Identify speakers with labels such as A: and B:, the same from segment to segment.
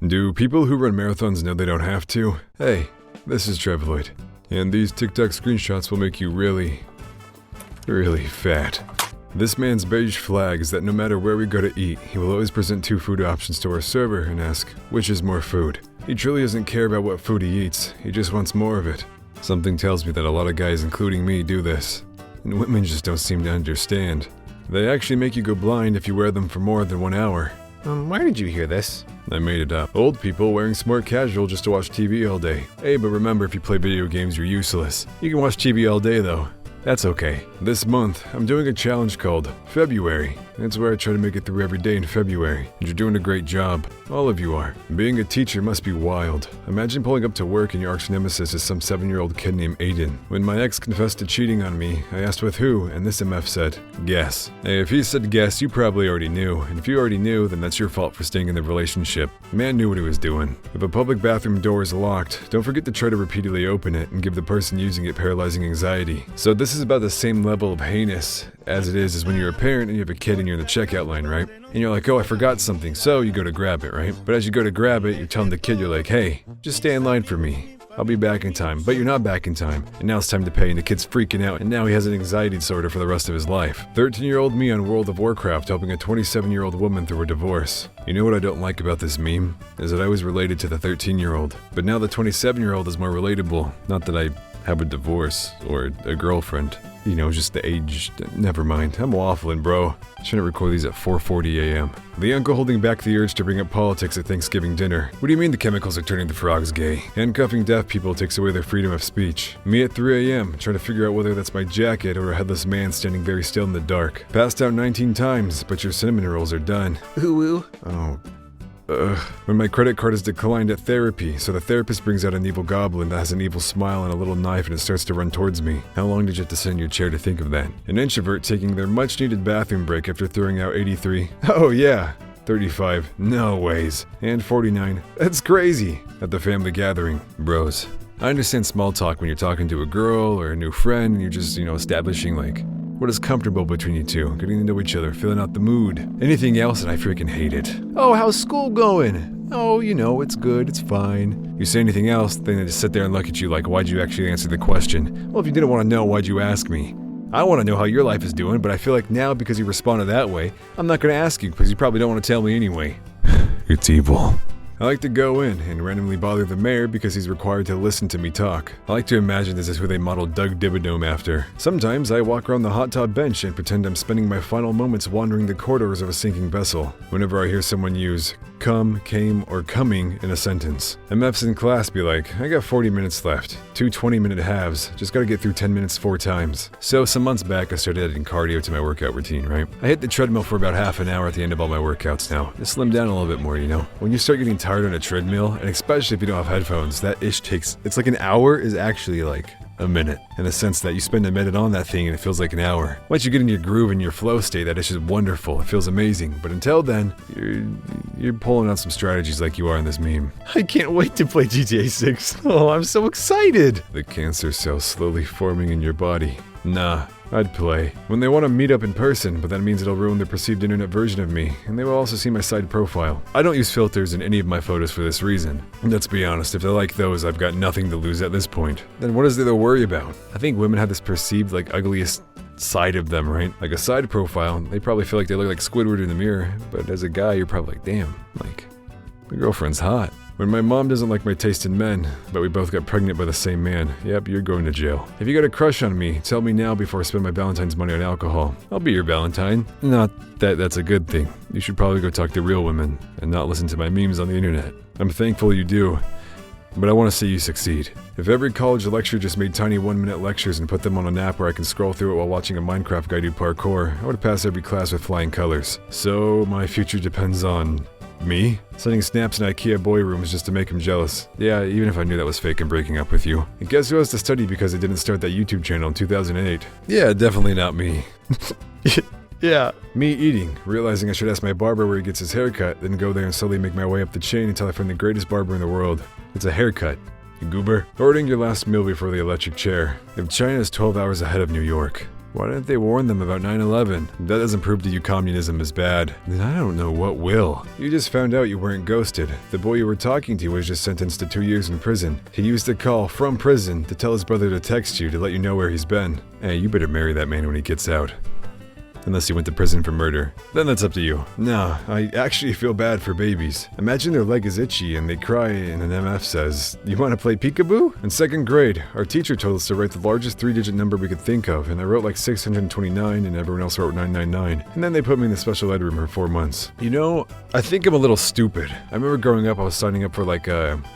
A: Do people who run marathons know they don't have to? Hey, this is Trevloid, and these TikTok screenshots will make you really fat. This man's beige flag is that no matter where we go to eat, he will always present 2 food options to our server and ask, which is more food? He truly doesn't care about what food he eats, he just wants more of it. Something tells me that a lot of guys, including me, do this, and women just don't seem to understand. They actually make you go blind if you wear them for more than 1 hour.
B: Where did you hear this?
A: I made it up. Old people wearing smart casual just to watch TV all day. Hey, but remember, if you play video games, you're useless. You can watch TV all day though. That's okay. This month, I'm doing a challenge called February. It's where I try to make it through every day in February. And you're doing a great job. All of you are. Being a teacher must be wild. Imagine pulling up to work and your arch nemesis is some 7-year-old kid named Aiden. When my ex confessed to cheating on me, I asked with who, and this MF said, guess. Hey, if he said guess, you probably already knew. And if you already knew, then that's your fault for staying in the relationship. Man knew what he was doing. If a public bathroom door is locked, don't forget to try to repeatedly open it and give the person using it paralyzing anxiety. So this is about the same level of heinous as it is when you're a parent and you have a kid and you're in the checkout line, right? And you're like, oh, I forgot something, so you go to grab it, right? But as you go to grab it, you're telling the kid, you're like, hey, just stay in line for me. I'll be back in time. But you're not back in time. And now it's time to pay, and the kid's freaking out, and now he has an anxiety disorder for the rest of his life. 13-year-old me on World of Warcraft helping a 27-year-old woman through a divorce. You know what I don't like about this meme? Is that I was related to the 13-year-old. But now the 27-year-old is more relatable. Not that I have a divorce or a girlfriend. You know, just the age. Never mind. I'm waffling, bro. Shouldn't record these at 4:40 a.m. The uncle holding back the urge to bring up politics at Thanksgiving dinner. What do you mean the chemicals are turning the frogs gay? Handcuffing deaf people takes away their freedom of speech. Me at 3 a.m. trying to figure out whether that's my jacket or a headless man standing very still in the dark. Passed out 19 times, but your cinnamon rolls are done.
B: Ooh.
A: Oh. When my credit card is declined at therapy, so the therapist brings out an evil goblin that has an evil smile and a little knife and it starts to run towards me. How long did you have to sit in your chair to think of that? An introvert taking their much-needed bathroom break after throwing out 83. Oh yeah. 35. No ways. And 49. That's crazy. At the family gathering. Bros. I understand small talk when you're talking to a girl or a new friend and you're just, establishing what is comfortable between you two, getting to know each other, filling out the mood. Anything else and I freaking hate it. Oh, how's school going? Oh, it's good, it's fine. You say anything else, then they just sit there and look at you like, why'd you actually answer the question? Well, if you didn't want to know, why'd you ask me? I want to know how your life is doing, but I feel like now because you responded that way, I'm not going to ask you because you probably don't want to tell me anyway. It's evil. I like to go in and randomly bother the mayor because he's required to listen to me talk. I like to imagine this is who they modeled Doug Dimmadome after. Sometimes I walk around the hot tub bench and pretend I'm spending my final moments wandering the corridors of a sinking vessel. Whenever I hear someone use come, came, or coming in a sentence. MFs in class be like, I got 40 minutes left. 2 20-minute halves. Just gotta get through 10 minutes 4 times. So some months back I started adding cardio to my workout routine, right? I hit the treadmill for about half an hour at the end of all my workouts now. Just slim down a little bit more, When you start getting tired on a treadmill, and especially if you don't have headphones, that ish takes, it's like an hour is actually like a minute, in the sense that you spend a minute on that thing and it feels like an hour. Once you get in your groove and your flow state, that is just wonderful. It feels amazing. But until then, you're pulling out some strategies like you are in this meme. I can't wait to play GTA 6. Oh, I'm so excited. The cancer cells slowly forming in your body. Nah. I'd play. When they want to meet up in person, but that means it'll ruin the perceived internet version of me, and they will also see my side profile. I don't use filters in any of my photos for this reason. And let's be honest, if they like those, I've got nothing to lose at this point. Then what is there to worry about? I think women have this perceived, ugliest side of them, right? Like a side profile, they probably feel like they look like Squidward in the mirror, but as a guy, you're probably like, damn, my girlfriend's hot. When my mom doesn't like my taste in men, but we both got pregnant by the same man, yep, you're going to jail. If you got a crush on me, tell me now before I spend my Valentine's money on alcohol. I'll be your Valentine. Not that that's a good thing. You should probably go talk to real women and not listen to my memes on the internet. I'm thankful you do, but I want to see you succeed. If every college lecture just made tiny 1-minute lectures and put them on an app where I can scroll through it while watching a Minecraft guy do parkour, I would pass every class with flying colors. So my future depends on me? Sending snaps in IKEA boy rooms just to make him jealous. Yeah, even if I knew that was fake and breaking up with you. And guess who has to study because I didn't start that YouTube channel in 2008? Yeah, definitely not me. Yeah. Me eating, realizing I should ask my barber where he gets his haircut, then go there and slowly make my way up the chain until I find the greatest barber in the world. It's a haircut. You goober. Ordering your last meal before the electric chair. If China is 12 hours ahead of New York, Why didn't they warn them about 9/11? That doesn't prove to you communism is bad. Then I don't know what will. You just found out you weren't ghosted. The boy you were talking to was just sentenced to 2 years in prison. He used a call from prison to tell his brother to text you to let you know where he's been. Hey, you better marry that man when he gets out. Unless he went to prison for murder. Then that's up to you. No, I actually feel bad for babies. Imagine their leg is itchy and they cry and an MF says, "You want to play peekaboo?" In 2nd grade, our teacher told us to write the largest 3-digit number we could think of, and I wrote like 629 and everyone else wrote 999. And then they put me in the special ed room for 4 months. You know, I think I'm a little stupid. I remember growing up I was signing up for like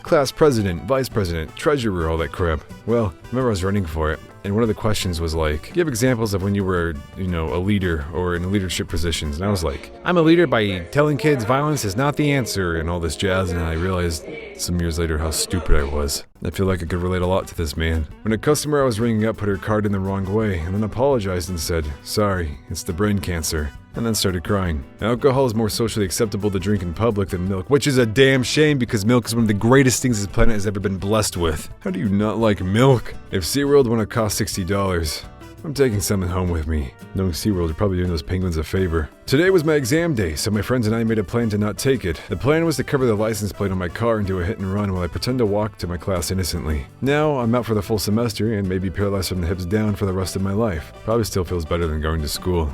A: class president, vice president, treasurer, all that crap. Well, I remember I was running for it. And one of the questions was like, give examples of when you were, a leader or in leadership positions. And I was like, I'm a leader by telling kids violence is not the answer and all this jazz. And I realized some years later how stupid I was. I feel like I could relate a lot to this man. When a customer I was ringing up put her card in the wrong way and then apologized and said, "Sorry, it's the brain cancer," and then started crying. Alcohol is more socially acceptable to drink in public than milk, which is a damn shame because milk is one of the greatest things this planet has ever been blessed with. How do you not like milk? If SeaWorld were to cost $60, I'm taking something home with me. Knowing SeaWorld, you're probably doing those penguins a favor. Today was my exam day, so my friends and I made a plan to not take it. The plan was to cover the license plate on my car and do a hit and run while I pretend to walk to my class innocently. Now, I'm out for the full semester and may be paralyzed from the hips down for the rest of my life. Probably still feels better than going to school.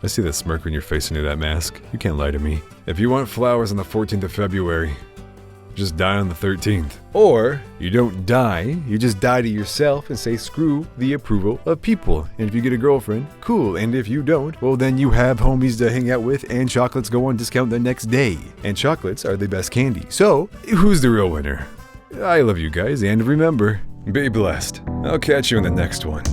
A: I see that smirk on your face under that mask. You can't lie to me. If you want flowers on the 14th of February, just die on the 13th. Or, you don't die, you just die to yourself and say screw the approval of people. And if you get a girlfriend, cool. And if you don't, well then you have homies to hang out with and chocolates go on discount the next day. And chocolates are the best candy. So, who's the real winner? I love you guys, and remember, be blessed. I'll catch you in the next one.